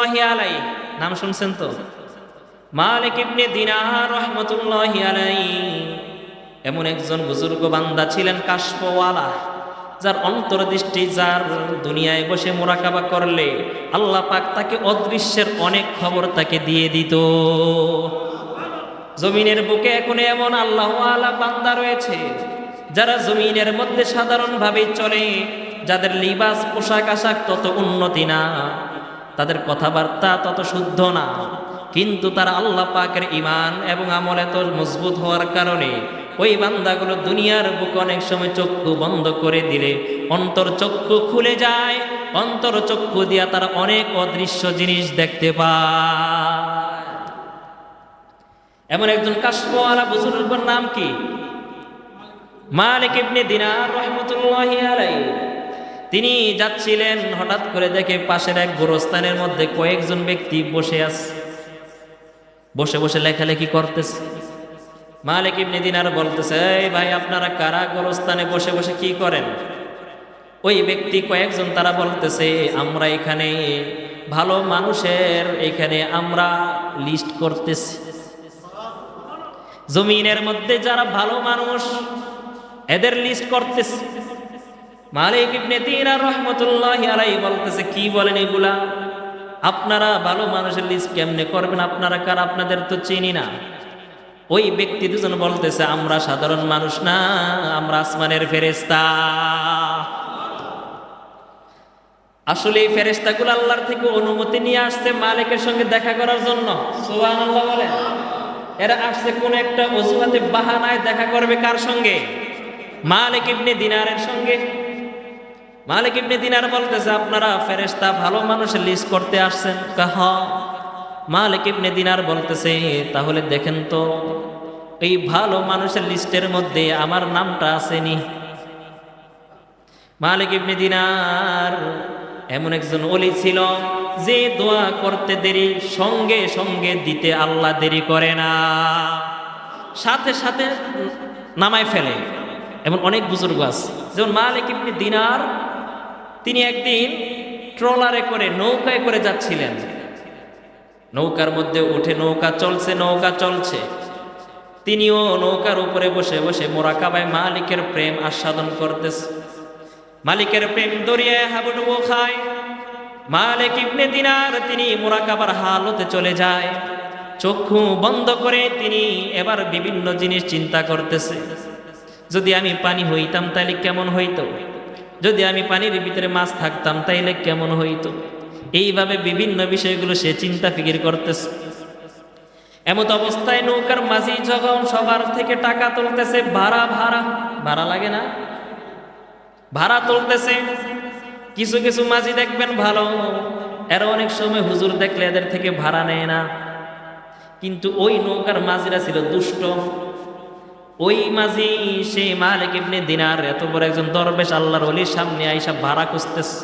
রহমতুল্লাহি আলাইহি, নাম শুনছেন তো? মালিক ইবনে দিনার রহমতুল্লাহি আলাইহি এমন একজন বুজুর্গ বান্দা ছিলেন, কাশফওয়ালা, যার অন্তর্দৃষ্টি, যার দুনিয়ায় বসে মোরাকাবা করলে আল্লাহ পাক তাকে অদৃশ্যের অনেক খবর তাকে দিয়ে দিত। জমিনের বুকে এখন এমন আল্লাহওয়ালা বান্দা রয়েছে যারা জমিনের মধ্যে সাধারণভাবে চলে, যাদের লিবাস পোশাক আশাক তত উন্নতি না, তাদের কথাবার্তা তত শুদ্ধ না, কিন্তু তারা আল্লাহ পাকের ঈমান এবং আমল এত মজবুত হওয়ার কারণে ওই বান্দাগুলো দুনিয়ার বুকে অনেক সময় চক্ষু বন্ধ করে দিলে অন্তর চক্ষু খুলে যায়, অন্তর চক্ষু দিয়া তারা অনেক অদৃশ্য জিনিস দেখতে পায়। এমন একজন কাশফওয়ালা বুজুর্গের নাম কি? মালিক ইবনে দিনার রহমতুল্লাহি আলাইহি। তিনি যাচ্ছিলেন, হঠাৎ করে দেখে পাশের এক গোরস্থানের মধ্যে কয়েকজন ব্যক্তি বসে আছে, বসে বসে লেখালেখি করতেছে। মালিক ইবনে দিনার বলতেছে, এই ভাই আপনারা কারা গোরস্থানে বসে বসে কি করেন? ওই ব্যক্তি কয়েকজন তারা বলতেছে, আমরা এখানে ভালো মানুষের এখানে আমরা লিস্ট করতেছি, জমিনের মধ্যে যারা ভালো মানুষ এদের লিস্ট করতেছে। মালিক ইবনে দিনার রহমতুল্লাহি আলাইহি বলতেছে, কি বলেন এগুলা? আপনারা ভালো মানুষের লিস্ট কেমনে করবেন? আপনারা কার? আপনাদের তো চিনি না। ওই ব্যক্তি দুজন বলতেছে, আমরা সাধারণ মানুষ না, আমরা আসমানের ফেরেশতা। আসলে এই ফেরেশতাগুলো আল্লাহর থেকে অনুমতি নিয়ে আসছে মালিকের সঙ্গে দেখা করার জন্য। সুবহানাল্লাহ বলেন। এরা আসছে কোন একটা অজুহাতে, বাহানায় দেখা করবে কার সঙ্গে? মালিক ইবনে দিনারের সঙ্গে। মালিক ইবনে দিনার বলতেছে, আপনারা ফেরেশতা ভালো মানুষের লিস্ট করতে আসছেন? হ্যাঁ। মালিক ইবনে দিনার বলতেছে, তাহলে দেখেন তো এই ভালো মানুষের লিস্টের মধ্যে আমার নামটা আসেনি। মালিক ইবনে দিনার এমন একজন ওলি ছিল যে দোয়া করতে দেরি, সঙ্গে সঙ্গে দিতে আল্লাহ দেরি করে না, সাথে সাথে নামায় ফেলে। এমন অনেক বুজুর্গ আছে, যেমন মালিক ইবনে দিনার। তিনি একদিন ট্রলারে করে, নৌকায় করে যাচ্ছিলেন, নৌকার মধ্যে উঠে নৌকা চলছে, নৌকা চলছে, তিনিও নৌকার উপরে বসে বসে মোরাকাবায় মালিকের প্রেম আস্বাদন করতেছে। মালিকের প্রেম দরিয়ায় হাবুডুবু খায়। মালিক ইবনে দিনার তিনি মোরাকাবার হালতে চলে যায়, চক্ষু বন্ধ করে তিনি এবার বিভিন্ন জিনিস চিন্তা করতেছে। যদি আমি পানি হইতাম তাইলে কেমন হইতো, যদি আমি পানির ভিতরে মাছ থাকতাম তাইলে কেমন হইতো। এইভাবে বিভিন্ন বিষয়গুলো সে চিন্তা ফিকির করতেছে। এমত অবস্থায় নৌকার মাঝি যখন সবার থেকে টাকা তুলতেছে, ভাড়া ভাড়া ভাড়া লাগে না, ভাড়া তুলতেছে। কিছু কিছু মাঝি দেখবেন ভালো, এরা অনেক সময় হুজুর দেখলে এদের থেকে ভাড়া নেয় না, কিন্তু ওই নৌকার মাঝিরা ছিল দুষ্ট। ওই মাঝি সে মালিক ইবনে দিনার এত বড় একজন দরবেশ আল্লাহর ওলির সামনে আইসা ভাড়া খুঁজতেছে,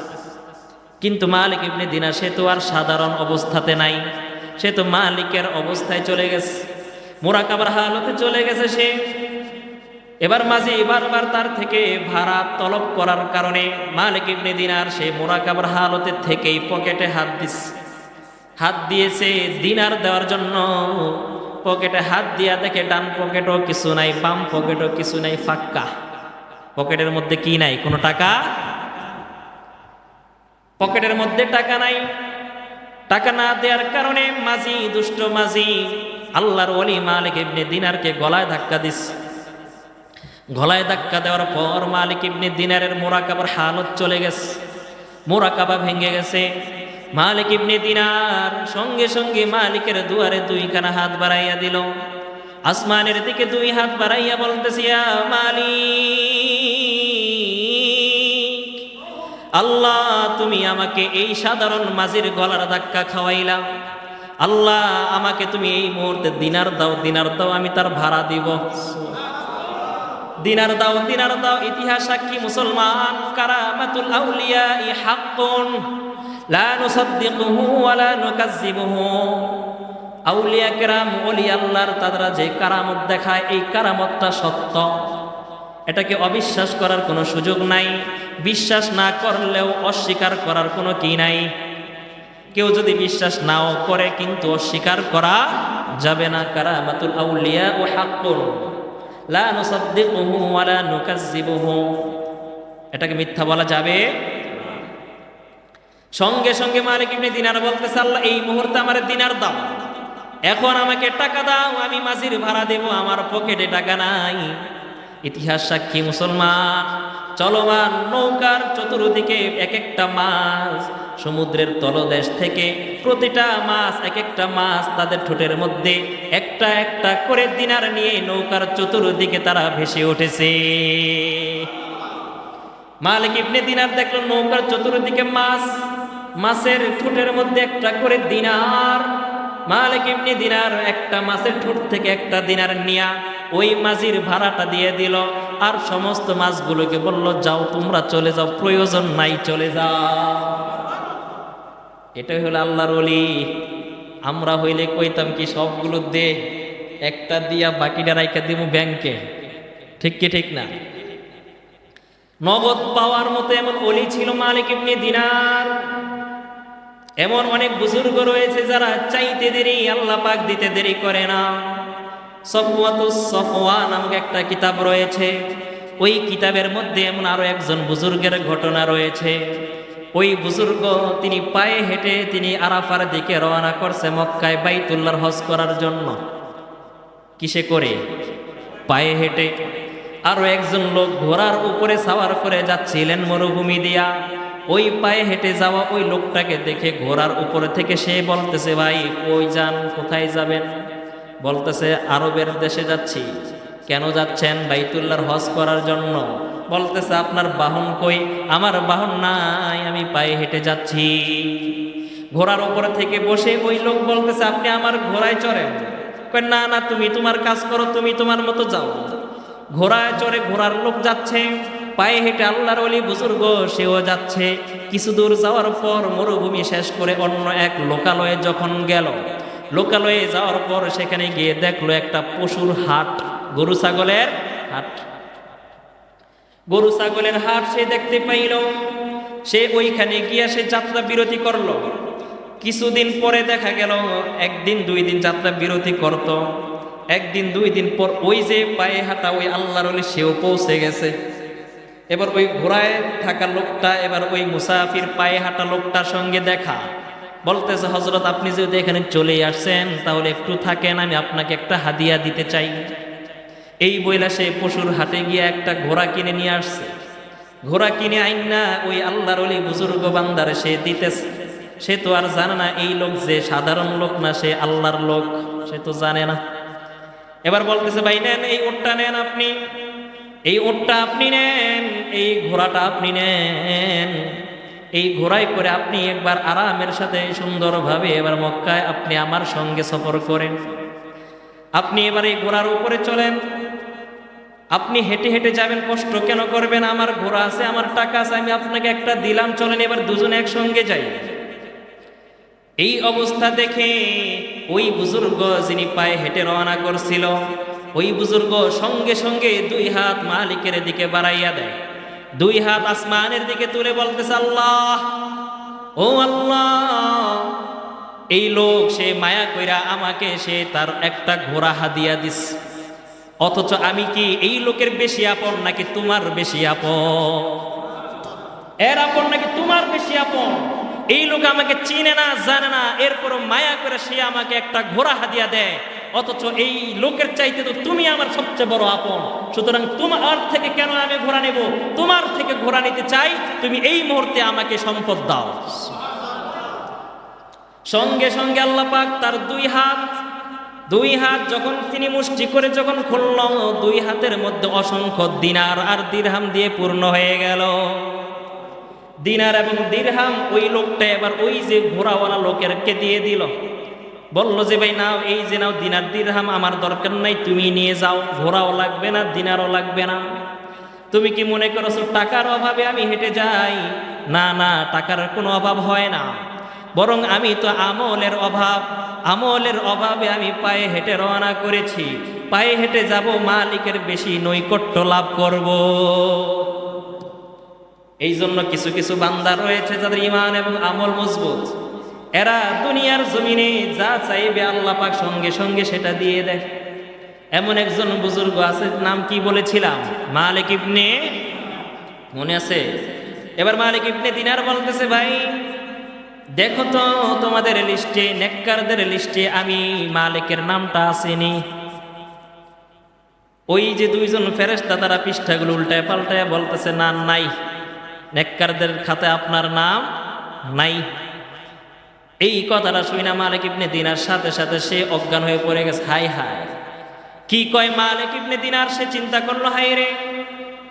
কিন্তু মালিক ইবনে দিনার সে তো আর সাধারণ অবস্থাতে নাই, সে তো মালিকের অবস্থায় চলে গেছে, মোরাকাবার হালতে চলে গেছে সে। এবার মাঝি বারবার তার থেকে ভাড়া তলব করার কারণে মালিক ইবনে দিনার সে মোরাকাবার হালতে থেকেই পকেটে হাত দিচ্ছে, হাত দিয়েছে দিনার দেওয়ার জন্য। পকেটে হাত দিয়া দেখে ডান পকেটও কিছু নাই, বাম পকেটও কিছু নাই, ফাঁকা। পকেটের মধ্যে কি নাই? কোনো টাকা। পকেটের মধ্যে টাকা নাই। টাকা না দেওয়ার কারণে মাঝি, দুষ্ট মাঝি আল্লাহর ওলি মালিক ইবনে দিনারকে গলায় ধাক্কা দিচ্ছে। গলায় ধাক্কা দেওয়ার পর মালিক ইবনে দিনারের মোরাকাবার হালত চলে গেছে, মোরাকাবা ভেঙে গেছে। মালিক ইবনে দিনার সঙ্গে সঙ্গে মালিকের দুয়ারে দুইখানা হাত বাড়াইয়া দিল, আসমানের দিকে দুই হাত বাড়াইয়া বলতেছে, ইয়া মালিক, আল্লাহ তুমি আমাকে এই সাধারণ মাঝির গলার ধাক্কা খাওয়াইলা, আল্লাহ আমাকে তুমি এই মুহূর্তে দিনার দাও, দিনার দাও, আমি তার ভাড়া দিব। দিনার দাও, দিনার দাও। ইতিহাস সাক্ষী মুসলমান, কারামাতুল আউলিয়া হাক্কুন লা নুসাদ্দিকুহু ওয়া লা নুকাজ্জিবুহু। আউলিয়া কেরাম, ওলি আল্লাহর, তারা যে কারামত দেখায় এই কারামতটা সত্য, এটাকে অবিশ্বাস করার কোনো সুযোগ নাই, বিশ্বাস না করলেও অস্বীকার করার কোনো কি নাই। কেউ যদি বিশ্বাস নাও করে কিন্তু অস্বীকার করা যাবে না। কারামাতুল আউলিয়া ও হাক্কুন লা নুসাদ্দিকুহু ওয়া লা নুকাজ্জিবুহু, এটাকে মিথ্যা বলা যাবে। সঙ্গে সঙ্গে মালিক ইবনে দিনার বলতেছে, আল্লাহ এই মুহূর্তে আমার দিনার দাও, এখন আমাকে টাকা দাও, আমি মাঝির ভাড়া দেব, আমার পকেটে টাকা নাই। ইতিহাস সাক্ষী মুসলমান, চলমান নৌকার চতুর্দিকে এক একটা মাছ, সমুদ্রের তলদেশ থেকে প্রতিটা মাছ এক একটা মাছ তাদের ঠোঁটের মধ্যে একটা একটা করে দিনার নিয়ে নৌকার চতুর্দিকে তারা ভেসে উঠেছে। মালিক ইবনে দিনার দেখলো নৌকার চতুর্দিকে মাছ, মাছের ঠোঁটের মধ্যে একটা করে দিনার। মালিক ইবনে দিনার একটা মাছের ঠোঁট থেকে একটা দিনার নিয়া ওই মাঝির ভাড়াটা দিয়ে দিল, আর সমস্ত মাছগুলোকে বলল, যাও তোমরা চলে যাও, প্রয়োজন নাই, চলে যাও। এটাই হলো আল্লাহর ওলি। আমরা হইলে কইতাম কি সবগুলো দে, একটা দিয়া বাকিটা রাইখা দিব ব্যাংকে, ঠিক কি ঠিক না? নগদ পাওয়ার মতো এমন ওলি ছিল মালিক ইবনে দিনার। এমন অনেক বুজুর্গ রয়েছে যারা চাইতে দেরি, আল্লাহ পাক দিতে দেরি করে না। সফওয়াতুস সফওয়া নামক একটা কিতাব রয়েছে, ওই কিতাবের মধ্যে এমন আরো একজন বুজুর্গের ঘটনা রয়েছে। ওই বুজুর্গ তিনি পায়ে হেঁটে তিনি আরাফার দিকে রওনা করছে মক্কায় বাইতুল্লাহর হজ করার জন্য। কিসে করে? পায়ে হেঁটে। আরো একজন লোক ঘোড়ার উপরে সাওয়ার করে যাচ্ছিলেন মরুভূমি দিয়া। ওই পায়ে হেঁটে যাওয়া ওই লোকটাকে দেখে ঘোড়ার উপরে থেকে সে বলতেছে, ভাই কই যান, কোথায় যাবেন? বলতেছে, আরবের দেশে যাচ্ছি। কেন যাচ্ছেন? বাইতুল্লাহর হজ করার জন্য। বলতেছে, আপনার বাহন কই? আমার বাহন নাই, আমি পায়ে হেঁটে যাচ্ছি। ঘোড়ার উপরে থেকে বসে ওই লোক বলতেছে, আপনি আমার ঘোড়ায় চড়েন। কয়, না না, তুমি তোমার কাজ করো, তুমি তোমার মতো যাও। ঘোড়ায় চড়ে ঘোড়ার লোক যাচ্ছে, পায়ে হেঁটে আল্লাহর ওলি বুজুর্গ সেও যাচ্ছে। কিছু দূর যাওয়ার পর মরুভূমি শেষ করে অন্য এক লোকালয়ে যখন গেল, লোকালয়ে যাওয়ার পর সেখানে গিয়ে দেখলো একটা পশুর হাট, গরু ছাগলের হাট। গরু ছাগলের হাট সে দেখতে পাইল। সে ওইখানে গিয়া সে যাত্রা বিরতি করলো। কিছুদিন পরে দেখা গেল একদিন দুই দিন যাত্রা বিরতি করত। একদিন দুই দিন পর ওই যে পায়ে হাঁটা ওই আল্লাহর ওলি সেও পৌঁছে গেছে। এবার ওই ঘোড়ায় থাকা লোকটা এবার ওই মুসাফির পায়ে হাঁটা লোকটার সঙ্গে দেখা, বলতেছে, হযরত আপনি যদি এখানে চলে আসছেন তাহলে একটু থাকেন, আমি আপনাকে একটা হাদিয়া দিতে চাই। এই বইলা সে পশুর হাটে গিয়ে একটা ঘোড়া কিনে নিয়ে আসছে। ঘোড়া কিনে আইনা ওই আল্লাহর ওলি বুজুর্গ বান্দারে সে দিতেছে। সে তো আর জানে না এই লোক যে সাধারণ লোক না, সে আল্লাহর লোক, সে তো জানে না। এবার বলতেছে, ভাই নেন, এই ওটটা নেন, আপনি এই ওটটা আপনি নেন, এই ঘোড়াটা আপনি নেন। এই ঘোড়ায় করে আপনি একবার আরামের সাথে সুন্দরভাবে এবার মক্কায় আপনি আমার সঙ্গে সফর করেন। আপনি এবার এই ঘোড়ার উপরে চলেন, আপনি হেঁটে হেঁটে যাবেন, কষ্ট কেন করবেন? আমার ঘোড়া আছে, আমার টাকা আছে, আমি আপনাকে একটা দিলাম, চলেন এবার দুজনে একসঙ্গে যাই। এই অবস্থা দেখে ওই বুজুর্গ যিনি পায়ে হেঁটে রওনা করছিল, ওই বুজুর্গ সঙ্গে সঙ্গে দুই হাত মালিকের দিকে বাড়াইয়া দেয়, দুই হাত আসমানের দিকে তুলে বলতেছে, আল্লাহ, ও আল্লাহ, এই লোক সে মায়া কইরা আমাকে সে তার একটা ঘোড়া হাদিয়া দিস, অথচ আমি কি এই লোকের বেশি আপন নাকি তোমার বেশি আপন? এর আপন নাকি তোমার বেশি আপন? এই লোক আমাকে চিনে না, জানে না, এরপরও মায়া করে সে আমাকে একটা ঘোড়া হাদিয়া দেয়, অথচ এই লোকের চাইতে তো তুমি আমার সবচেয়ে বড় আপন। সুতরাং তোমার থেকে কেন আমি ঘোড়া নেব? তোমার থেকে ঘোড়া নিতে চাই, তুমি এই মুহূর্তে আমাকে সম্পদ দাও। সঙ্গে সঙ্গে আল্লাহ পাক তার দুই হাত যখন তিনি মুষ্টি করে যখন খুলল, দুই হাতের মধ্যে অসংখ্য দিনার আর দিরহাম দিয়ে পূর্ণ হয়ে গেল। দিনার এবং দিরহাম ওই লোকটা এবার ওই যে ঘোড়াওয়ালা লোকেরকে দিয়ে দিল। বলল যে, ভাই নাও, এই যে নাও দিনার দিরহাম, আমার দরকার নাই, তুমি নিয়ে যাও, ঘোড়াও লাগবে না, দিনারও লাগবে না। তুমি কি মনে করছো টাকার অভাবে আমি হেঁটে যাই? না না, টাকার কোনো অভাব হয় না, বরং আমি তো আমলের অভাবে আমি পায়ে হেঁটে রওনা করেছি। পায়ে হেঁটে যাব, মালিকের বেশি নৈকট্য লাভ করব। এই জন্য কিছু কিছু বান্দা রয়েছে যাদের ঈমান এবং আমল মজবুত। এরা দুনিয়ার জমিনে যা চাইবে আল্লাহ পাক সঙ্গে সঙ্গে সেটা দিয়ে দেয়। এমন একজন বুজুর্গ আছে, নাম কি বলেছিলাম, মালিক ইবনে, মনে আছে? এবার মালিক ইবনে দিনার বলতেছে, ভাই দেখো তো তোমাদের লিস্টে, নেককারদের লিস্টে আমি মালিকের নামটা আসেনি। ওই যে দুইজন ফেরেশতা তারা পৃষ্ঠাগুলো উল্টায় পাল্টায় বলতেছে, না নাই, নেককারদের খাতায় আপনার নাম নাই। এই কথাটা শুই না মালিক ইবনে দিনার সাথে সাথে সে অজ্ঞান হয়ে পড়ে গেছে। হাই হাই, কি কয় মালিক ইবনে দিনার? সে চিন্তা করলো, হাই রে,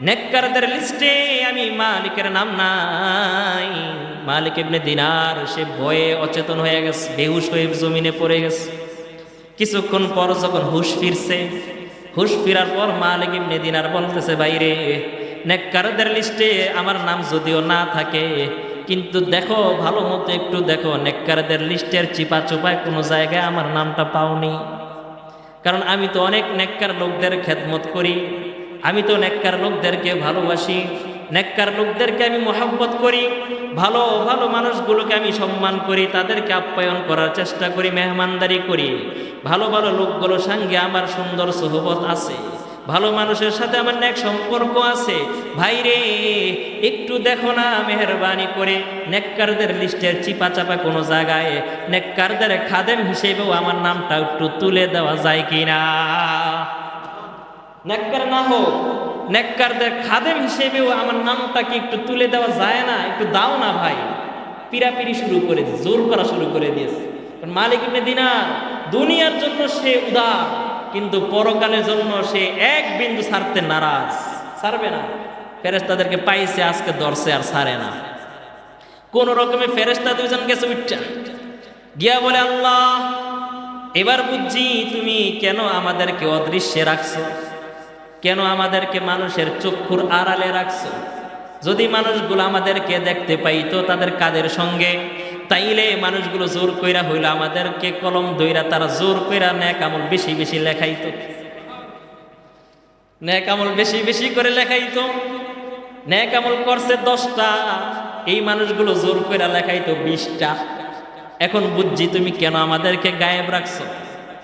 নেককারদের লিস্টে আমি মালিকের নাম নাই। মালিক ইবনে দিনার সে ভয়ে অচেতন হয়ে গেছে, বেহুশ হয়ে জমিনে পড়ে গেছে। কিছুক্ষণ পর যখন হুশ ফিরছে, হুশ ফিরার পর মালিক ইবনে দিনার বলতেছে, বাইরে নেককারদের লিস্টে আমার নাম যদিও না থাকে, কিন্তু দেখো ভালো মতো একটু দেখো, নেককারদের লিস্টের চিপা চোপায় কোনো জায়গায় আমার নামটা পাওনি। কারণ আমি তো অনেক নেককার লোকদের খেদমত করি, আমি তো নেককার লোকদেরকে ভালোবাসি, নেককার লোকদেরকে আমি মহব্বত করি, ভালো ভালো মানুষগুলোকে আমি সম্মান করি, তাদেরকে আপ্যায়ন করার চেষ্টা করি, মেহমানদারি করি। ভালো ভালো লোকগুলোর সঙ্গে আমার সুন্দর সোহবত আছে, ভালো মানুষের সাথে আমার নেক সম্পর্ক আছে। ভাইরে একটু দেখো না মেহরবানি করে, নেককারদের লিস্টের চিপা চাপা কোনো জায়গায় নেককারদের খাদেম হিসেবেও আমার নামটা একটু তুলে দেওয়া যায় কিনা? নেককার না হোক, নেককারদের খাদেম হিসেবেও আমার নামটা কি একটু তুলে দেওয়া যায় না? একটু দাও না ভাই। পিরাপিরি শুরু করে দিয়েছে, জোর করা শুরু করে দিয়েছে। মালিক ইবনে দিনার দুনিয়ার জন্য সে উদার, কিন্তু পরকালের জন্য সে এক বিন্দু ছাড়তে নারাজ, ছাড়বে না। ফেরেশতাদেরকে পাইছে, আজকে ধরছে আর ছাড়ে না। কোন রকমে ফেরেশতা দুইজন গেছে উঠা গিয়া বলে, আল্লাহ এবার বুঝছি তুমি কেন আমাদেরকে অদৃশ্যে রাখছো, কেন আমাদেরকে মানুষের চক্ষুর আড়ালে রাখছো। যদি মানুষগুলো আমাদেরকে দেখতে পাইতো তাদের কাদের সঙ্গে, তাইলে মানুষগুলো জোর কইরা হইলো আমাদেরকে কলম দইরা তারা জোর কইরা নেক আমল বেশি বেশি লেখাইতো, নেক আমল বেশি বেশি করে লেখাইতো। নেক আমল করছে 10টা, এই মানুষগুলো জোর কইরা লেখাইতো 20টা। এখন বুঝছি তুমি কেন আমাদেরকে গায়েব রাখছো,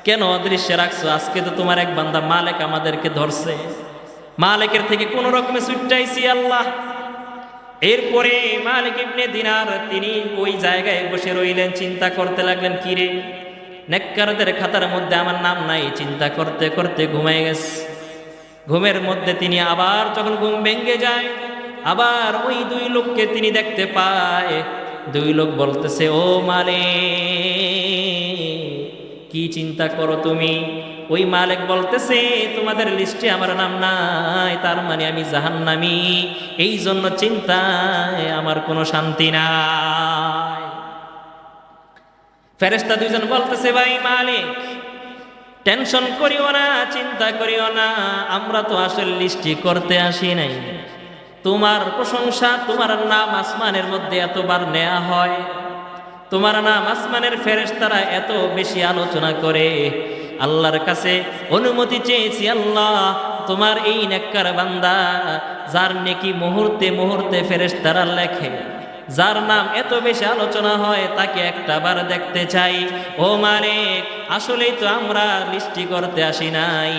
কেন অদৃশ্যে রাখছো। আজকে তো তোমার এক বান্দা মালিক আমাদেরকে ধরছে, মালিকের থেকে কোন রকমে ছুটাইছি আল্লাহ। এরপরে মালিক ইবনে দিনার তিনি ওই জায়গায় বসে রইলেন, চিন্তা করতে লাগলেন, কি রে নেককারদের খাতার মধ্যে আমার নাম নাই। চিন্তা করতে করতে ঘুমায় গেছে। ঘুমের মধ্যে তিনি আবার যখন ঘুম ভেঙে যায়, আবার ওই দুই লোককে তিনি দেখতে পায়। দুই লোক বলতেছে, ও মালিক কি চিন্তা করো তুমি? ওই মালিক বলতেছে, তোমাদের লিস্টে আমার নাম নাই, তার মানে আমি জাহান্নামী, এই জন্য চিন্তায় আমার কোনো শান্তি নাই। ফেরেশতা দুইজন বলতেছে, ভাই মালিক টেনশন করিও না, চিন্তা করিও না, আমরা তো আসলে লিস্টি করতে আসি নাই। তোমার প্রশংসা, তোমার নাম আসমানের মধ্যে এতবার নেওয়া হয়, তোমার নাম আসমানের ফেরেশতারা এত বেশি আলোচনা করে, আল্লাহর কাছে অনুমতি চেয়েছি, আল্লাহ তোমার এই নেককার বান্দা যার নেকি মুহূর্তে মুহূর্তে ফেরেশতারা লেখে, যার নাম এত বেশি আলোচনা হয়, তাকে একটাবার দেখতে চাই। ও মালিক আসলেই তো আমরা লিস্টি করতে আসি নাই,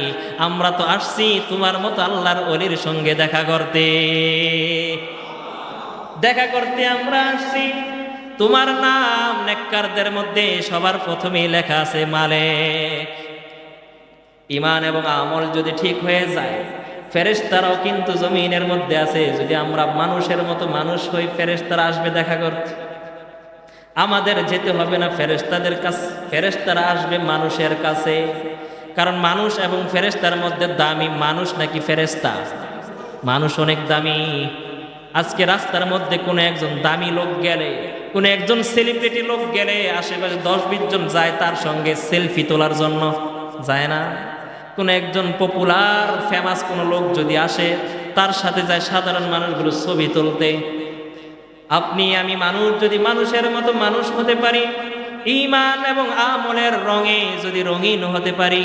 আমরা তো আসছি তোমার মতো আল্লাহর ওলির সঙ্গে দেখা করতে, দেখা করতে আমরা আসছি। তোমার নাম নেককারদের মধ্যে সবার প্রথমেই লেখা আছে মালিক। ঈমান এবং আমল যদি ঠিক হয়ে যায়, ফেরেশতারাও কিন্তু জমিনের মধ্যে আছে। যদি আমরা মানুষের মতো মানুষ হই, ফেরেশতারা আসবে দেখা করতে, আমাদের যেতে হবে না ফেরেশতাদের কাছে, ফেরেশতারা আসবে মানুষের কাছে। কারণ মানুষ এবং ফেরেশতার মধ্যে দামি মানুষ নাকি ফেরেশতা? মানুষ অনেক দামি। আজকে রাস্তার মধ্যে কোনো একজন দামি লোক গেলে, কোনো একজন সেলিব্রিটি লোক গেলে আশেপাশে 10-20 জন যায় তার সঙ্গে সেলফি তোলার জন্য, যায় না? কোনো একজন পপুলার ফেমাস কোনো লোক যদি আসে, তার সাথে যায় সাধারণ মানুষগুলো ছবি তুলতে। আপনি আমি মানুষ যদি মানুষের মতো মানুষ হতে পারি, ঈমান এবং আমলের রঙে যদি রঙিন হতে পারি,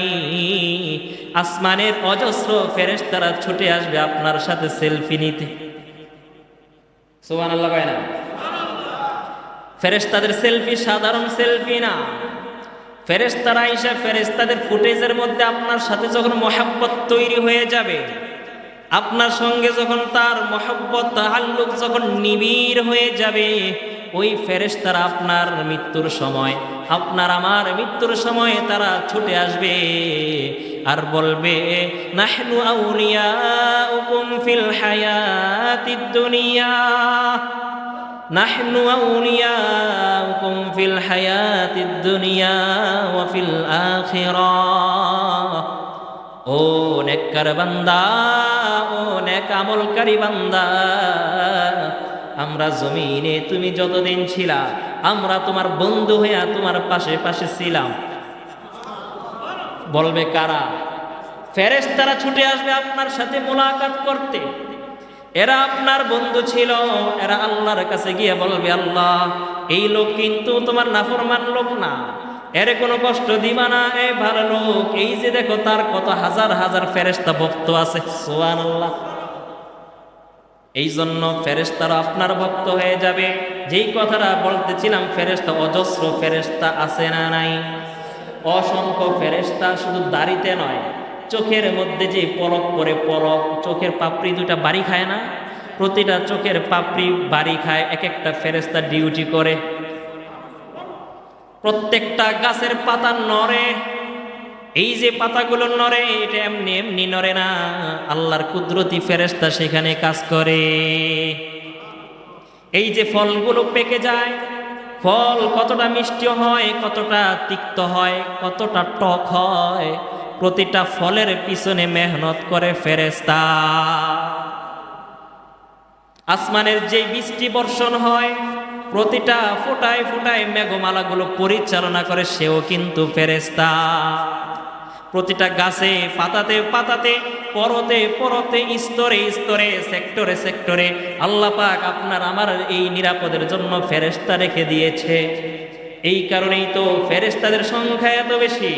আসমানের অজস্র ফেরেশতারা ছুটে আসবে আপনার সাথে সেলফি নিতে। সুবহানাল্লাহ কয় না? ফেরেশতাদের সেলফি সাধারণ সেলফি না। ফেরেশতারা আইসা ফেরেশতাদের ফুটেজের মধ্যে আপনার সাথে যখন মহব্বত তৈরি হয়ে যাবে, আপনার সঙ্গে যখন তার মহব্বত তাআল্লুক যখন নিবিড় হয়ে যাবে, ওই ফেরেশতারা আপনার মৃত্যুর সময়, আপনার আমার মৃত্যুর সময় তারা ছুটে আসবে আর বলবে, নাহনু আউলিয়াউকুম ফিল হায়াতিদ দুনিয়া, নাহনু আউলিয়াউকুম ফিল হায়াতিদ দুনিয়া ওয়া ফিল আখিরাহ। ও নেককার বান্দা, ও নেক আমলকারী বান্দা, আমরা জমিনে তুমি যতদিন ছিলা, আমরা তোমার বন্ধু হইয়া তোমার পাশে পাশে ছিলাম। বলবে কারা? ফেরেশতারা ছুটে আসবে আপনার সাথে মোলাকাত করতে। এরা আপনার বন্ধু ছিল। এরা আল্লাহর কাছে গিয়ে বলবে, আল্লাহ, এই লোক কিন্তু তোমার নাফরমান লোক না, এর কোনো কষ্ট দিবা না, এই ভালো লোক। এই যে দেখো তার কত হাজার হাজার ফেরেশতা ভক্ত আছে। সুবহানাল্লাহ। এই জন্য ফেরেশতারা আপনার ভক্ত হয়ে যাবে। যেই কথাটা বলতেছিলাম, ফেরেশতা অজস্র ফেরেশতা আছে না নাই? অসংখ্য ফেরেশতা। শুধু দাড়িতে নয়, চোখের মধ্যে যে পলক পরে, পলক, চোখের পাপড়ি দুটা বাড়ি খায় না, প্রতিটা চোখের পাপড়ি বাড়ি খায়, এক একটা ফেরেশতা ডিউটি করে। প্রত্যেকটা গাছের পাতা নড়ে। এই যে পাতাগুলো নড়ে, এটা এমনি এমনি নড়ে না, আল্লাহর কুদরতি ফেরেশতা সেখানে কাজ করে। এই যে ফলগুলো পেকে যায়, ফল কতটা মিষ্টি হয়, কতটা তিক্ত হয়, কতটা টক হয়, প্রতিটা ফলের পিছনে মেহনত করে ফেরেশতা। আসমানের যে বৃষ্টি বর্ষণ হয়, প্রতিটা ফোঁটায় ফোঁটায় মেঘমালাগুলো পরিচালনা করে সেও কিন্তু ফেরেশতা। প্রতিটা গাছে, পাতাতে পাতাতে, পরতে পরতে, স্তরে স্তরে, সেক্টরে সেক্টরে আল্লাহ পাক আপনার আমার এই নিরাপদের জন্য ফেরেশতা রেখে দিয়েছে। এই কারণেই তো ফেরেশতাদের সংখ্যা এত বেশি।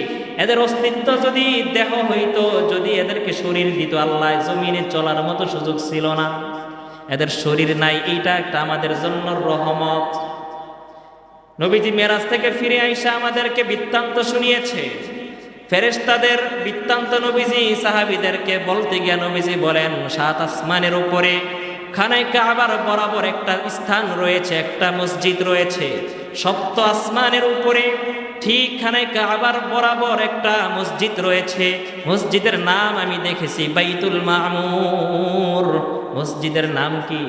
এদের অস্তিত্ব যদি দেহ হইতো, যদি এদেরকে শরীর দিত, আল্লাহ জমিনে চলার মতো সুযোগ ছিল না। এদের শরীর নাই, এইটা একটা আমাদের জন্য রহমত। নবীজি মেরাজ থেকে ফিরে আইসা আমাদেরকে বৃত্তান্ত শুনিয়েছে। ফেরেশতাদের বৃত্তান্ত নবীজি সাহাবীদেরকে বলতে গিয়ে নবীজি বলেন, 7 আসমানের উপরে খানায় কাবার বরাবর একটা স্থান রয়েছে, একটা মসজিদ রয়েছে। 7 আসমানের উপরে ঠিক খানায় কাবার বরাবর একটা মসজিদ রয়েছে। মসজিদের নাম আমি দেখেছি বাইতুল মামুর। মসজিদের নাম কি?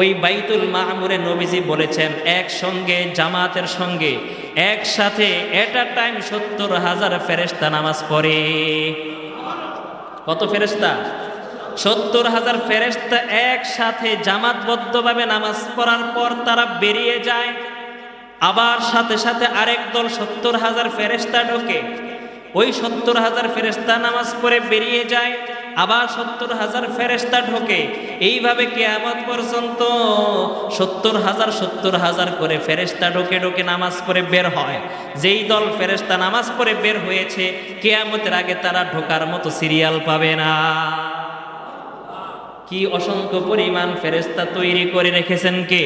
ওই বাইতুল মামুরে নবীজি বলেছেন, একসঙ্গে জামাতের সঙ্গে একসাথে এট আ টাইম 70,000 ফেরেশতা নামাজ পড়ে। কত ফেরেশতা? 70,000 ফেরেশতা একসাথে জামাতবদ্ধভাবে নামাজ পড়ার পর তারা বেরিয়ে যায়। আবার সাথে সাথে আরেক দল 70,000 ফেরেশতা ঢোকে। ওই 70,000 ফেরেশতা নামাজ পড়ে বেরিয়ে যায়, আবার 70,000 ফেরেশতা ঢোকে। এইভাবে কিয়ামত পর্যন্ত 70,000 করে ফেরেশতা ঢোকে ঢোকে নামাজ পড়ে বের হয়। যেই দল ফেরেশতা নামাজ পড়ে বের হয়েছে, কিয়ামতের আগে তারা ঢোকার মতো সিরিয়াল পাবে না। কি অসংখ্য পরিমাণ ফেরেশতা তৈরি করে রেখেছেন কে?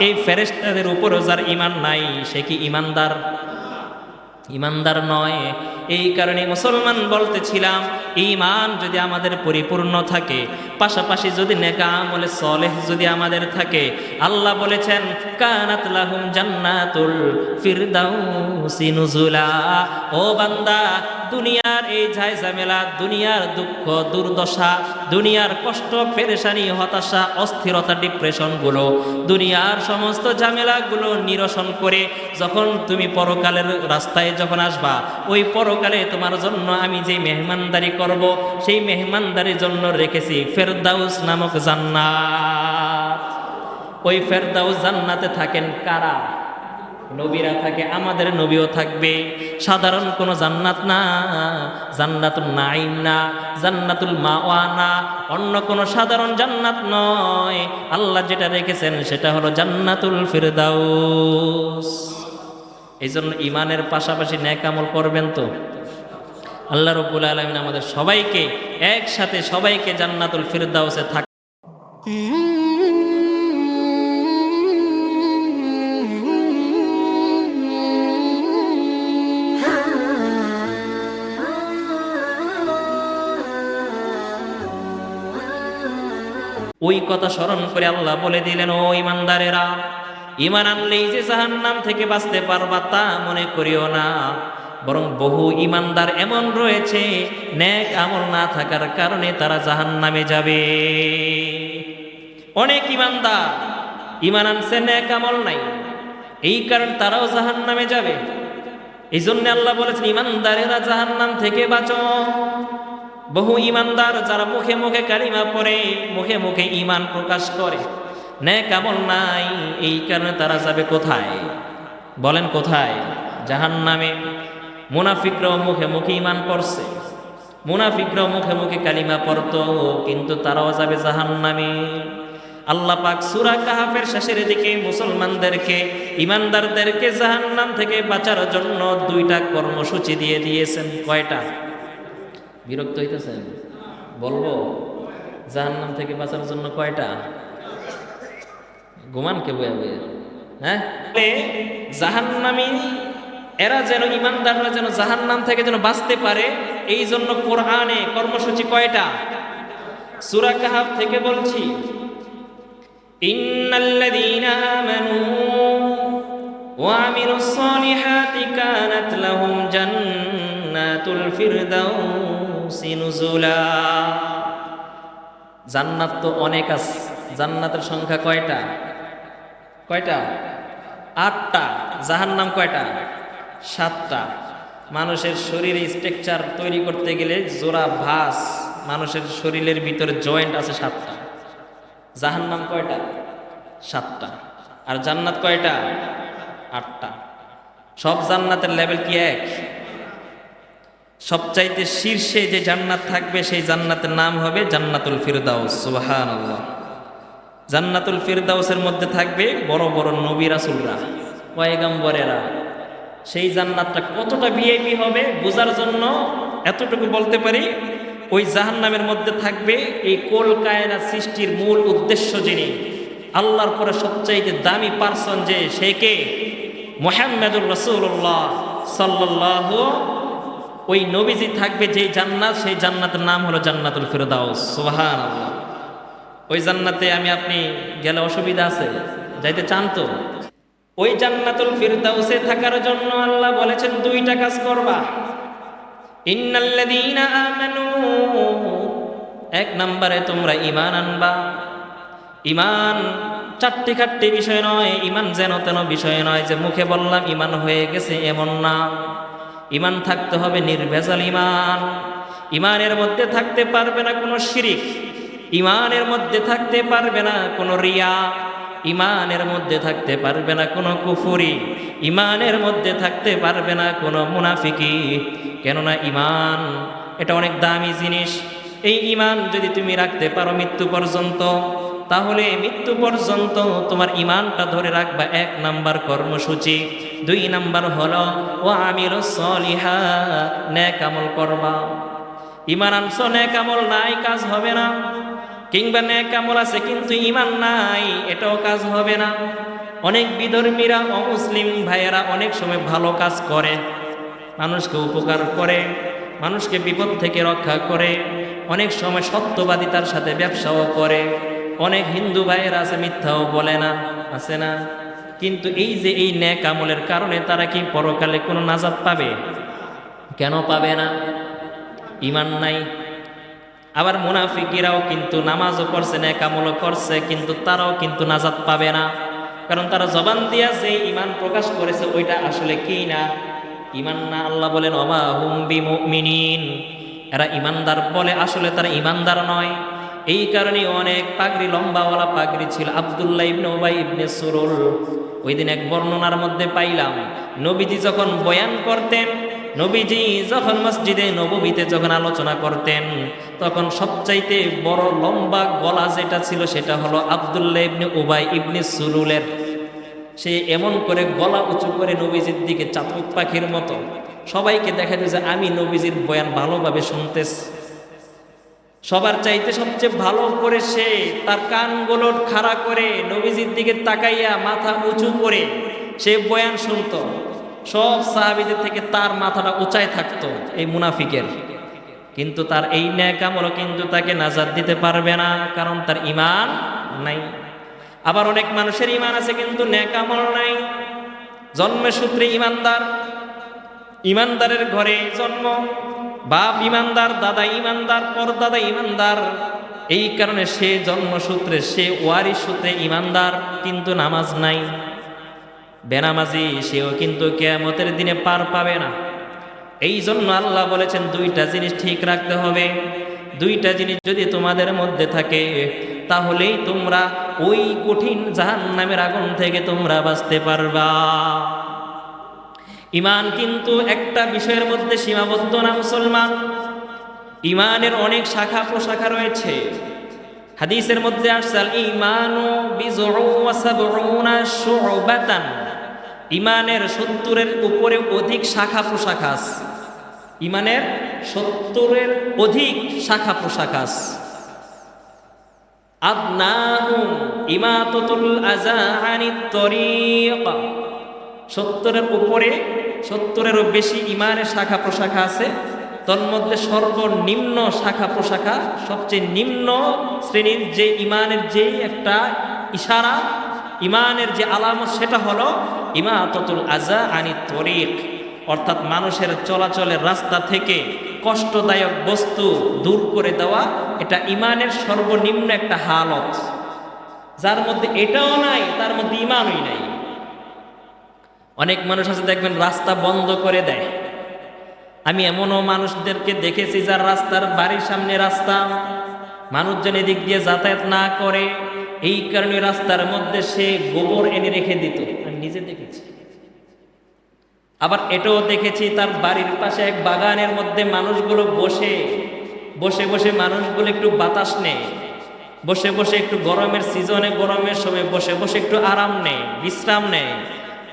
এই ফেরেশতাদের উপরও যার ঈমান নাই, সে কি ঈমানদার? ঈমানদার নয়। এই কারণে মুসলমান বলতেছিলাম, ঈমান যদি আমাদের পরিপূর্ণ থাকে, পাশাপাশি যদি নেক আমলে সলেহ যদি আমাদের থাকে, আল্লাহ বলেছেন, কানাত লাহুম জান্নাতুল ফিরদাউসি নুজুলা। ও বান্দা, দুনিয়ার এই ঝামেলা, দুনিয়ার দুঃখ দুর্দশা, দুনিয়ার কষ্ট পেরেশানি, হতাশা, অস্থিরতা, ডিপ্রেশনগুলো, দুনিয়ার সমস্ত ঝামেলাগুলো নিরসন করে যখন তুমি পরকালের রাস্তায় যখন আসবা, ওই পরকালে তোমার জন্য আমি যে মেহমানদারি করব, সেই মেহমানদারির জন্য রেখেছি ফেরদাউস নামক জান্নাত। ওই ফেরদাউস জান্নাতে থাকেন কারা? নবীরা থাকে, আমাদের নবীও থাকবে। সাধারণ কোনো জান্নাত না, জান্নাতুল নাঈম না, জান্নাতুল মাওয়া না, অন্য কোনো সাধারণ জান্নাত নয়। আল্লাহ যেটা রেখেছেন সেটা হলো জান্নাতুল ফিরদাউস। এই জন্য ইমানের পাশাপাশি নেক আমল করবেন তো। আল্লাহ রাব্বুল আলামিন আমাদের সবাইকে একসাথে সবাইকে জান্নাতুল ফিরদাউসে থাক ওই কথা স্মরণ করে আল্লাহ বলে দিলেন, ও ইমানদারেরা, ইমান আনলেই যে জাহান্নাম থেকে বাঁচতে পারবা তা মনে করিও না, বরং বহু ইমানদার এমন রয়েছে নেক আমল না থাকার কারণে তারা জাহান্নামে যাবে। অনেক ইমানদার ইমান আনছে, নেক আমল নাই, এই কারণে তারাও জাহান্নামে যাবে। এই জন্য আল্লাহ বলেছেন, ইমানদারেরা জাহান্নাম থেকে বাঁচো। বহু ইমানদার যারা মুখে মুখে কালিমা পড়ে, মুখে মুখে ইমান প্রকাশ করে, নেক আমল নাই, এই কারণে তারা যাবে কোথায় বলেন? কোথায়? জাহান্নামে। মুনাফিকরাও মুখে মুখে ইমান পড়ছে, মুনাফিকরাও মুখে মুখে কালিমা পড়তো, কিন্তু তারাও যাবে জাহান্নামে। আল্লাহ পাক সূরা কাহাফের শেষের দিকে মুসলমানদেরকে, ইমানদারদেরকে জাহান্নাম থেকে বাঁচার জন্য 2টা কর্মসূচি দিয়ে দিয়েছেন। কয়টা? বিরক্ত হইতেছেন? বলবো জাহান্নাম থেকে বাঁচার জন্য কয়টা? ঘুমান কে বয়া বয়া? হ্যাঁ, জাহান্নামী এরা যেন, ইমানদাররা যেন জাহান্নাম থেকে যেন বাঁচতে পারে, এই জন্য কোরআনে কর্মসূচি কয়টা? সূরা কাহাফ থেকে বলছি, ইন্নাল্লাযীনা আমানু ওয়া আমিলুস সালিহাতি কানাত লাহুম জান্নাতুল ফিরদাউসি নুজুলা। জান্নাত তো অনেক আছে, জান্নাতের সংখ্যা কয়টা? কয়টা? 8টা। জাহান্নাম কয়টা? 7টা। মানুষের শরীরে স্ট্রাকচার তৈরি করতে গেলে জোড়া ভাঁজ, মানুষের শরীরের ভিতরে জয়েন্ট আছে 7টা। জাহান্নাম কয়টা? 7টা। আর জান্নাত কয়টা? 8টা। সব জান্নাতের লেভেল কি এক? সবচাইতে শীর্ষে যে জান্নাত থাকবে সেই জান্নাতের নাম হবে জান্নাতুল ফিরদাউস। সুবহানাল্লাহ। জান্নাতুল ফিরদাউসের মধ্যে থাকবে বড় বড় নবী রাসূলরা, পয়গম্বরেরা। সেই জান্নাতটা কতটা ভিআইপি হবে বোঝার জন্য এতটুকু বলতে পারি, ওই জাহান্নামের মধ্যে থাকবে এই কোল কায়নাত সৃষ্টির মূল উদ্দেশ্য যিনি, আল্লাহর পরে সবচাইতে দামি পারসন যে, সে কে? মুহাম্মদুর রাসূলুল্লাহ সাল্লাল্লাহু। ওই নবীজি থাকবে যেই জান্নাত, সেই জান্নাতের নাম হলো জান্নাতুল ফিরদাউস। সুবহানাল্লাহ। ওই জান্নাতে আমি আপনি গেলে অসুবিধা আছে? যাইতে চান তো? ওই জান্নাতুল ফিরদাউসে থাকার জন্য আল্লাহ বলেছেন 2টা কাজ করবা। ইন্নাল্লাযীনা আমানু, 1 নম্বরে তোমরা ঈমান আনবা। ঈমান চারটি খাট্টি বিষয় নয়, ঈমান যেন তেন বিষয় নয় যে মুখে বললাম ঈমান হয়ে গেছে এমন না। ঈমান থাকতে হবে নির্ভেজাল ঈমান। ঈমানের মধ্যে থাকতে পারবে না কোনো শিরিক, ঈমানের মধ্যে থাকতে পারবে না কোনো রিয়া, ঈমানের মধ্যে থাকতে পারবে না কোনো কুফরি, ঈমানের মধ্যে থাকতে পারবে না কোনো মুনাফিকি। কেননা ঈমান এটা অনেক দামি জিনিস। এই ঈমান যদি তুমি রাখতে পারো মৃত্যু পর্যন্ত, তাহলে মৃত্যু পর্যন্ত তোমার ঈমানটা ধরে রাখবা। 1 নাম্বার কর্মসূচি। 2 নাম্বার হলো ওয়া আমিলুস সলিহাত, নেক আমল করবা। ঈমান আনছো, নেক আমল নাই, কাজ হবে না। কিংবা নেক আমল আছে কিন্তু ঈমান নাই, এটাও কাজ হবে না। অনেক বিধর্মীরা, অমুসলিম ভাইয়েরা অনেক সময় ভালো কাজ করে, মানুষকে উপকার করে, মানুষকে বিপদ থেকে রক্ষা করে, অনেক সময় সত্যবাদিতার সাথে ব্যবসাও করে। অনেক হিন্দু ভাইয়েরা আছে মিথ্যাও বলে না, আছে না? কিন্তু এই যে এই নেক আমলের কারণে তারা কি পরকালে কোনো নাজাত পাবে? কেন পাবে না? ঈমান নাই। আবার মুনাফিকিরাও কিন্তু নামাজও করছে, নেক আমলও করছে, কিন্তু তারাও কিন্তু নাজাত পাবে না। কারণ তারা জবান দিয়া যে ঈমান প্রকাশ করেছে ওইটা আসলে কি না? ঈমান না। আল্লাহ বলেন ওমা হুম বিমুমিনিন, এরা ঈমানদার বলে আসলে তারা ঈমানদার নয়। এই কারণে অনেক পাগড়ি, লম্বাওয়ালা পাগড়ি ছিল। আব্দুল্লাহ ইবনে উবাই ইবনে সুরুল, ওই দিন এক বর্ণনার মধ্যে পাইলাম, নবীজি যখন বয়ান করতেন, নবীজি যখন মসজিদে নববীতে যখন আলোচনা করতেন, তখন সবচাইতে বড় লম্বা গলা যেটা ছিল সেটা হলো আব্দুল্লাহ ইবনে উবাই ইবনে সুরুলের। সে এমন করে গলা উঁচু করে নবীজির দিকে চাতক পাখির মতো সবাইকে দেখা যায় যে আমি নবীজির বয়ান ভালোভাবে শুনতেছি। সবার চাইতে সবচেয়ে ভালো করে সে তার কানগুলো খাড়া করে নবীজির দিকে তাকাইয়া মাথা উঁচু করে সে বয়ান শুনত। সব সাহাবীদের থেকে তার মাথাটা উঁচায় থাকতো এই মুনাফিকের। কিন্তু তার এই নেক আমলও কিন্তু তাকে নাজাত দিতে পারবে না, কারণ তার ঈমান নাই। আবার অনেক মানুষের ঈমান আছে কিন্তু নেক আমল নাই, জন্মসূত্রে ঈমানদার, ঈমানদারের ঘরে জন্ম, বাপ ঈমানদার, দাদা ঈমানদার, পরদাদা ঈমানদার, এই কারণে সে জন্মসূত্রে, সে ওয়ারিশ সূত্রে ঈমানদার, কিন্তু নামাজ নাই, বেনামাজি, সেও কিন্তু কিয়ামতের দিনে পার পাবে না। এই জন্য আল্লাহ বলেছেন দুইটা জিনিস ঠিক রাখতে হবে। দুইটা জিনিস যদি তোমাদের মধ্যে থাকে তাহলেই তোমরা ওই কঠিন জাহান্নামের আগুন থেকে তোমরা বাঁচতে পারবা। ঈমান কিন্তু একটা বিষয়ের মধ্যে সীমাবদ্ধ না মুসলমান, ঈমানের অনেক শাখা প্রশাখা রয়েছে। হাদিসের মধ্যে আসছে আল ঈমানু বিজউ ওয়া সাবউনা শুবাতান, ঈমানের 70-এর উপরে অধিক শাখা প্রশাখা আছে। ঈমানের 70-এর অধিক শাখা প্রশাখা আছে। আদনাহু ইমাতাতুল আযা আনিত তরিক, 70-এর উপরে, 70-এরও বেশি ঈমানের শাখা প্রশাখা আছে। তন্মধ্যে সর্বনিম্ন শাখা প্রশাখা, সবচেয়ে নিম্ন শ্রেণীর যে ঈমানের যে একটা ইশারা, ঈমানের যে আলামত, সেটা হলো ইমাতাতুল আযা আনিত তরিক, অর্থাৎ মানুষের চলাচলের রাস্তা থেকে কষ্টদায়ক বস্তু দূর করে দেওয়া। এটা ঈমানের সর্বনিম্ন একটা হালত। যার মধ্যে এটাও নাই তার মধ্যে ঈমানই নাই। অনেক মানুষ আছে দেখবেন রাস্তা বন্ধ করে দেয়। আমি এমনও মানুষদেরকে দেখেছি যার রাস্তার বাড়ির সামনে রাস্তা, মানুষজন এদিক দিয়ে যাতায়াত না করে, এই কারণে রাস্তার মধ্যে সে গোবর এনে রেখে দিত, আমি নিজে দেখেছি। আবার এটাও দেখেছি তার বাড়ির পাশে এক বাগানের মধ্যে মানুষগুলো বসে বসে বসে মানুষগুলো একটু বাতাস নেয়, বসে বসে একটু গরমের সিজনে, গরমের সময় বসে বসে একটু আরাম নেয়, বিশ্রাম নেয়।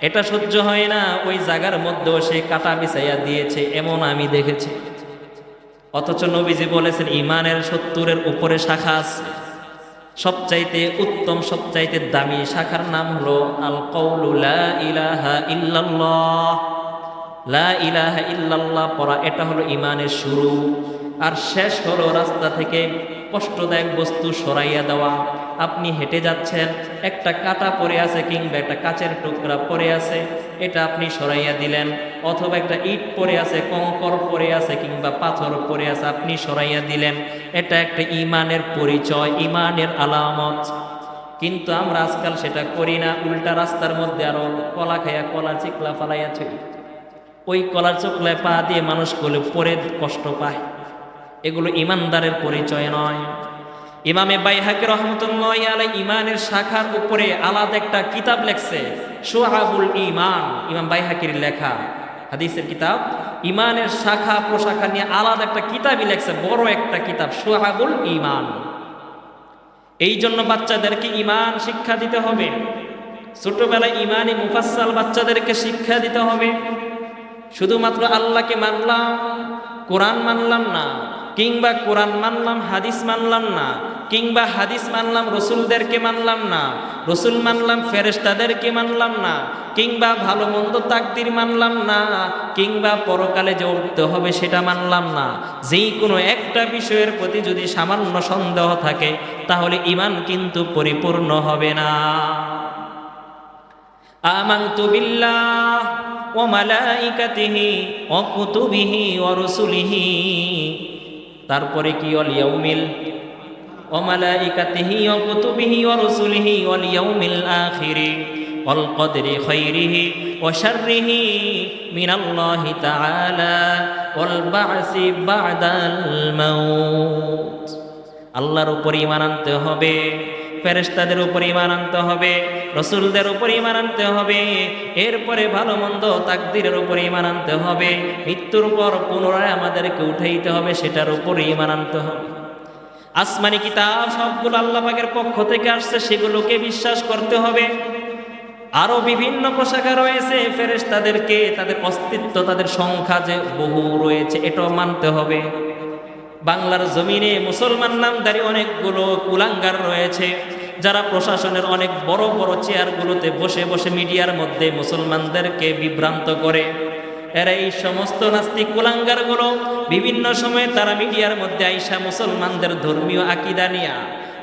এটা সহ্য হয় না, ওই জায়গার মধ্যেও সে কাটা বিছাইয়া দিয়েছে, এমন আমি দেখেছি। অথচ নবীজি বলেছেন ঈমানের 70-এর উপরে শাখা আছে। সবচাইতে উত্তম, সবচাইতে দামি শাখার নাম হলো আল কওলু লা ইলাহা ইল্লাল্লাহ। লা ইলাহা ইল্লাল্লাহ পড়া, এটা হলো ঈমানের শুরু। আর শেষ হলো রাস্তা থেকে কষ্টদায়ক বস্তু সরাইয়া দেওয়া। আপনি হেঁটে যাচ্ছেন, একটা কাঁটা পড়ে আছে কিংবা একটা কাচের টুকরা পড়ে আছে, এটা আপনি সরাইয়া দিলেন। অথবা একটা ইট পড়ে আছে, কঙ্কর পড়ে আছে কিংবা পাথর পড়ে আছে, আপনি সরাইয়া দিলেন। এটা একটা ঈমানের পরিচয়, ঈমানের আলামত। কিন্তু আমরা আজকাল সেটা করি না, উল্টা রাস্তার মধ্যে আরো কলা খাইয়া, কলার চিকলা ফালাইয়াছে, ওই কলার চোখলায় পা দিয়ে মানুষগুলো পরে কষ্ট পায়। এগুলো ঈমানদারের পরিচয় নয়। ইমামে বাইহাকি রহমতুল্লাহি আলাইহি ঈমানের শাখার উপরে আলাদা একটা কিতাব লেখছে, শুআবুল ঈমান, ইমাম বাইহাকির লেখা হাদিসের কিতাব। ঈমানের শাখা প্রশাখা নিয়ে আলাদা একটা কিতাবই লেখছে, বড় একটা কিতাব, শুআবুল ঈমান। এই জন্য বাচ্চাদেরকে ঈমান শিক্ষা দিতে হবে। ছোটবেলায় ঈমানি মুফাসসাল বাচ্চাদেরকে শিক্ষা দিতে হবে। শুধুমাত্র আল্লাহকে মানলাম, কোরআন মানলাম না, কিংবা কোরআন মানলাম হাদিস মানলাম না, কিংবা হাদিস মানলাম রসুলদেরকে মানলাম না, রসুল মানলাম ফেরেশতাদেরকে মানলাম না, কিংবা ভালো মন্দ তাকদির মানলাম না, কিংবা পরকালে যে উঠতে হবে সেটা মানলাম না। যেই কোনো একটা বিষয়ের প্রতি যদি সামান্য সন্দেহ থাকে তাহলে ঈমান কিন্তু পরিপূর্ণ হবে না। আমানতু বিল্লাহ ওয়া মালাইকাতিহি ওয়া কুতুবিহি ওয়া রুসুলিহি, তারপরে কি ওয়াল ইয়াউমিল ওয়া মালাইকাতিহি ওয়া কুতুবিহি ওয়া রুসুলিহি ওয়াল ইয়াউমিল আখিরি ওয়াল কদরি খাইরিহি ওয়া শাররিহি মিনাল্লাহি তাআলা ওয়াল বা'সি বা'দাল মাউত। আল্লাহর উপর ঈমান আনতে হবে, ফেরেশতাদের উপর ঈমান আনতে হবে, রসুলদের উপর ঈমান আনতে হবে, এরপরে ভালো মন্দ তাকদীরের উপর ঈমান আনতে হবে, মৃত্যুর পর পুনরায় আমাদেরকে উঠাইতে হবে সেটার উপর ঈমান আনতে হবে। আসমানি কিতাব সবগুলো আল্লাহ পাকের পক্ষ থেকে আসছে, সেগুলোকে বিশ্বাস করতে হবে। আরো বিভিন্ন প্রশাখা রয়েছে, ফেরেশতাদেরকে, তাদের অস্তিত্ব, তাদের সংখ্যা যে বহু রয়েছে, এটাও মানতে হবে। বাংলার জমিনে মুসলমান নামধারী অনেকগুলো কুলাঙ্গার রয়েছে, যারা প্রশাসনের অনেক বড় বড় চেয়ারগুলোতে বসে বসে মিডিয়ার মধ্যে মুসলমানদেরকে বিভ্রান্ত করে। এরা এই সমস্ত নাস্তিক কুলাঙ্গারগুলো বিভিন্ন সময়ে তারা মিডিয়ার মধ্যে আইসা মুসলমানদের ধর্মীয় আকীদা নিয়া,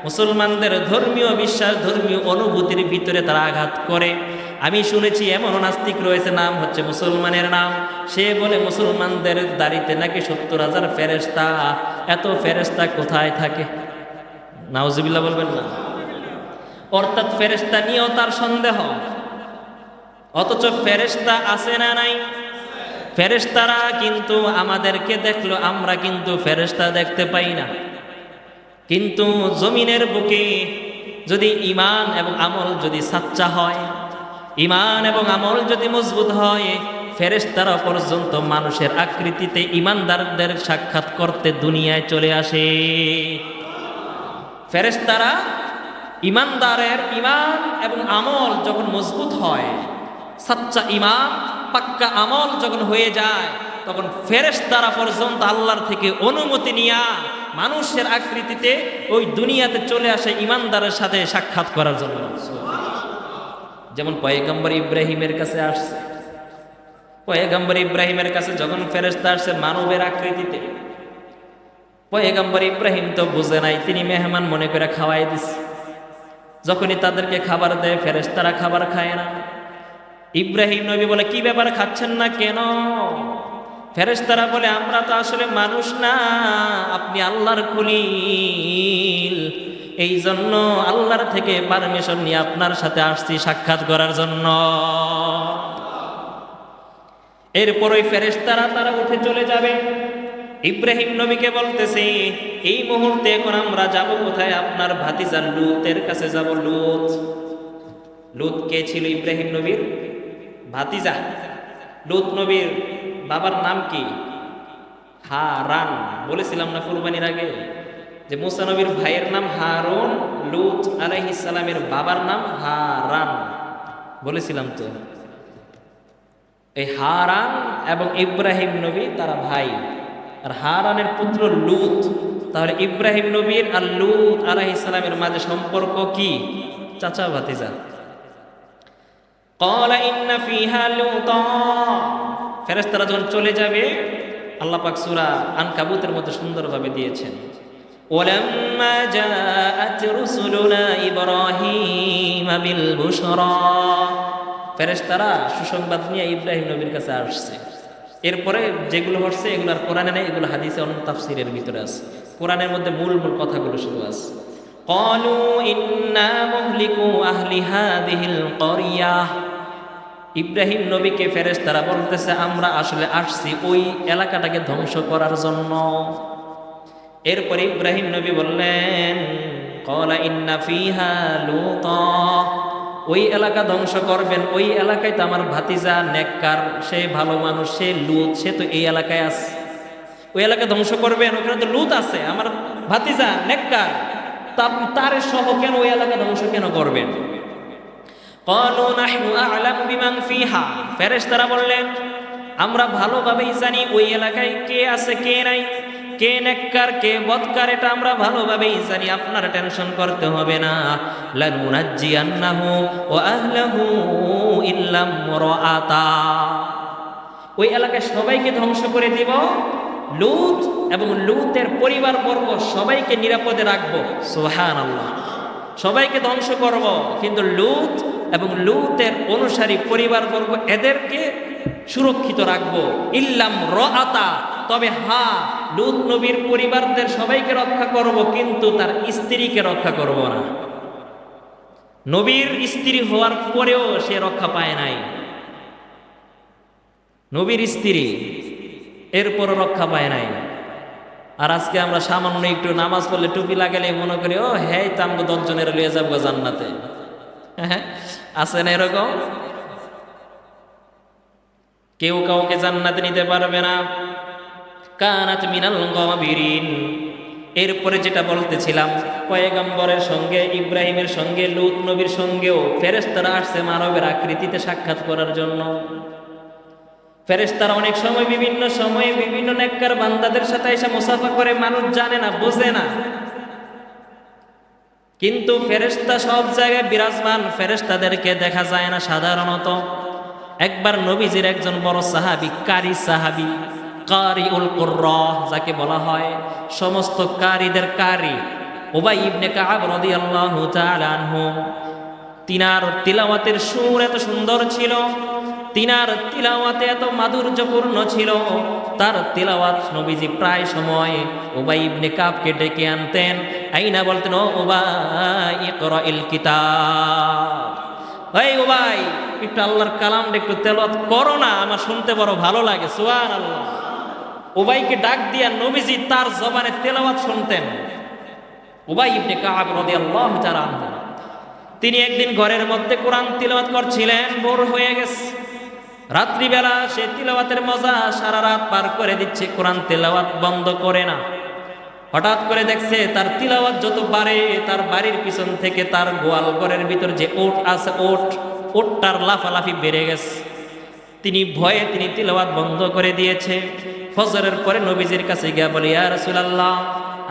মুসলমানদের ধর্মীয় বিশ্বাস, ধর্মীয় অনুভূতির ভিতরে তারা আঘাত করে। আমি শুনেছি এমন নাস্তিক রয়েছে, নাম হচ্ছে মুসলমানের নাম, সে বলে মুসলমানদের দাড়িতে নাকি 70,000 ফেরেশতা। এত ফেরেশতা কোথায় থাকে? নাউজুবিল্লাহ বলবেন না? অর্থাৎ ফেরেশতা নিয়েও তার সন্দেহ। অথচ ফেরেশতা আছে না নাই? ফেরেশতারা কিন্তু আমাদেরকে দেখলো, আমরা কিন্তু ফেরেশতা দেখতে পাই না। কিন্তু জমিনের বুকে যদি ঈমান এবং আমল যদি সাচ্চা হয়, ঈমান এবং আমল যদি মজবুত হয়, ফেরেশতারা পর্যন্ত মানুষের আকৃতিতে ঈমানদারদের সাক্ষাৎ করতে দুনিয়ায় চলে আসে। ফেরেশতারা ঈমানদারের ঈমান এবং আমল যখন মজবুত হয়, সাচ্চা ঈমান পাক্কা আমল যখন হয়ে যায়, তখন ফেরেশতারা পর্যন্ত আল্লাহর থেকে অনুমতি নিয়া মানুষের আকৃতিতে ওই দুনিয়াতে চলে আসে ঈমানদারের সাথে সাক্ষাৎ করার জন্য। যেমন পয়গম্বর ইব্রাহিমের কাছে আসছে, পয়গম্বর ইব্রাহিমের কাছে যখন ফেরেশতা আসছে মানবের আকৃতিতে, পয়গম্বর ইব্রাহিম তো বুঝে নাই, তিনি মেহমান মনে করে খাওয়াই দিচ্ছে। যখনই তাদেরকে খাবার দেয়, ফেরেশতারা খাবার খায় না। ইব্রাহিম নবী বলে, কি ব্যাপার, খাচ্ছেন না কেন? ফেরেশতারা বলে, আমরা তো আসলে মানুষ না, আপনি আল্লাহর খলিল, এই জন্য আল্লাহর থেকে পারমিশন নিয়ে আপনার সাথে আসছি সাক্ষাৎ করার জন্য। এরপর ওই ফেরেশতারা তারা উঠে চলে যাবে। ইব্রাহিম নবীকে বলতেছে, এই মুহূর্তে এখন আমরা যাব কোথায়? আপনার ভাতিজা লূতের কাছে যাব। লূত, লূত কে ছিল? ইব্রাহিম নবীর ভাতিজা। লূত নবীর বাবার নাম কি? হারান। বলেছিলাম না কুরবানির আগে যে মুসা নবীর ভাইয়ের নাম হারুন, লূত আলাইহিস সালামের বাবার নাম হারান, বলেছিলাম তো। এই হারান এবং ইব্রাহিম নবী তারা ভাই, আর হারানের পুত্র লূত। তাহলে ইব্রাহিম নবীর আর লূত আলাইহিস সালামের মাঝে সম্পর্ক কি? চাচা ভাতিজা। ক্বালা ইন্না ফিহা লূতা। ফেরেশতারা যখন চলে যাবে, আল্লাহ পাক সূরা আনকাবুতের মধ্যে সুন্দরভাবে দিয়েছেন, ওয়ালাম্মা জাআত রুসুলুনা ইব্রাহিম বিল বুশরা। ফেরেশতারা সুসংবাদ নিয়ে ইব্রাহিম নবীর কাছে আসছে। এরপরে যেগুলো হচ্ছে এগুলো আর কোরআনে নেই, এগুলো হাদিসে অন্য তাফসীরের ভিতরে আছে। কোরআনের মধ্যে মূল মূল কথাগুলো শুধু আছে। ক্বালু ইন্না মুহলিকু আহলি হাযিহিল ক্বরিয়াহ। ইব্রাহিম নবীকে ফেরেশতারা বলতেছে, আমরা আসলে আসছি ওই এলাকাটাকে ধ্বংস করার জন্য। এরপর ইব্রাহিম নবী বললেন, ক্বালা ইন্না ফিহা লূতা। ওই এলাকা ধ্বংস করবেন, ওই এলাকায় তো আমার ভাতিজা নেককার, সে ভালো মানুষ, সে লূত, সে তো এই এলাকায় আছে। ওই এলাকা ধ্বংস করবেন, ওখানে তো লূত আছে, আমার ভাতিজা নেককার, তা আপনি তার সহ কেন ওই এলাকা ধ্বংস কেন করবেন? ক্বালু নাহনু আ'লামু বিমান ফিহা। ফেরেশতারা বললেন, আমরা ভালোভাবেই জানি ওই এলাকায় কে আছে কে নাই, কে নেককার কে বদকার, এটা আমরা ভালোভাবেই জানি, আপনার টেনশন করতে হবে না। লানুনাজ্জিয়ান্নাহু ওয়া আহলাহু ইল্লা ইমরাআতা। ওই এলাকায় সবাইকে ধ্বংস করে দিব, লূত এবং লূতের পরিবারবর্গ সবাইকে নিরাপদে রাখবো। সুবহানাল্লাহ। সবাইকে ধ্বংস করব, কিন্তু লূত এবং লূতের অনুসারী পরিবারবর্গ এদেরকে সুরক্ষিত রাখবো। ইল্লাম রাআতা, তবে হ্যাঁ, লূত নবীর পরিবারদের সবাইকে রক্ষা করব, কিন্তু তার স্ত্রীকে রক্ষা করব না। নবীর স্ত্রী হওয়ার পরেও সে রক্ষা পায় নাই, নবীর স্ত্রী, এরপরও রক্ষা পায় নাই। আর আজকে আমরা সামান্য একটু নামাজ পড়লে টুপি লাগালে মনে করি, ও হ্যাঁ তামগো 10 জনের লিয়ে যাবো জান্নাতে। হ্যাঁ, আছে না এরকম? কেউ কাউকে জান্নাতে নিতে পারবে না। কানাত মিনাল গাবিরিন। এরপরে যেটা বলতেছিলাম, পয়গম্বরের সঙ্গে ইব্রাহিমের সঙ্গে লূত নবীর সঙ্গেও ফেরেশতারা আসছে মানবের আকৃতিতে সাক্ষাৎ করার জন্য। ফেরেশতারা অনেক সময় বিভিন্ন সময়ে বিভিন্ন নেককার বান্দাদের সাথে এসে মুসাফা করে, মানুষ জানে না, বোঝে না, কিন্তু ফেরেশতা সব জায়গায় বিরাজমান, ফেরেশতাদেরকে দেখা যায় না সাধারণত। একবার নবীজির একজন বড় সাহাবী, সাহাবী, কারিউল কুররা যাকে বলা হয়, সমস্ত কারীদের কারি, উবাই ইবনে কাব রাদিয়াল্লাহু তাআলা আনহু, তিনার তিলাওয়াতের সুর এত সুন্দর ছিল, তিনার তিলাওয়াতে এত মাধুর্যপূর্ণ ছিল, তার তিলাওয়াত নবীজি প্রায় সময় উবাই ইবনে কাবকে ডেকে আনতেন, আইনা বলতেন, ও উবাই ইকরাইল কিতাব, এই উবাই একটু আল্লাহর কালামটা একটু তেলাওয়াত করো না, আমার শুনতে বড় ভালো লাগে, সুবহানাল্লাহ। উবাইকে ডাক দিয়া নবীজি তার জবানে তেলাওয়াত শুনতেন। উবাই ইবনে কাব রাদিয়াল্লাহু তাআলা আনহু, তিনি একদিন ঘরের মধ্যে কোরআন তিলাওয়াত করছিলেন, ভোর হয়ে গেছে, রাত্রিবেলা সে তিলাওয়াতের মজা সারা রাত পার করে দিচ্ছে, কোরআন তিলাওয়াত বন্ধ করে না। হঠাৎ করে দেখছে তার তিলাওয়াত যত বাড়ে, তার বাড়ির পিছন থেকে তার গোয়াল ঘরের ভিতর যে ওট আছে, ওটটার লাফালাফি বেড়ে গেছে। তিনি ভয়ে তিলাওয়াত বন্ধ করে দিয়েছে। ফজরের পরে নবীজির কাছে গিয়া বলে, ইয়া রাসূলুল্লাহ,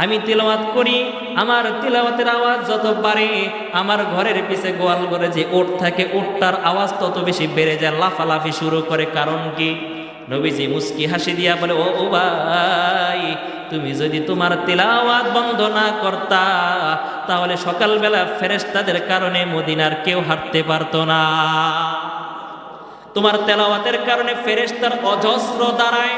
আমি তিলাওয়াত করি, আমার তিলাওয়াতের আওয়াজ যত বাড়ে, আমার ঘরের পিছে গোয়াল ঘরে যে ওট থাকে, ওটটার আওয়াজ তত বেশি বেড়ে যায়, লাফালাফি শুরু করে, কারণ কি? নবীজি মুস্কি হাসি দিয়া বলে, ও ভাই, তুমি যদি তোমার তিলাওয়াত বন্ধ না করতা, তাহলে সকালবেলা ফেরেশতাদের কারণে মদিনার কেউ হাঁটতে পারতো না। তোমার তেলাওয়াতের কারণে ফেরেশতার অজস্র দাঁড়ায়,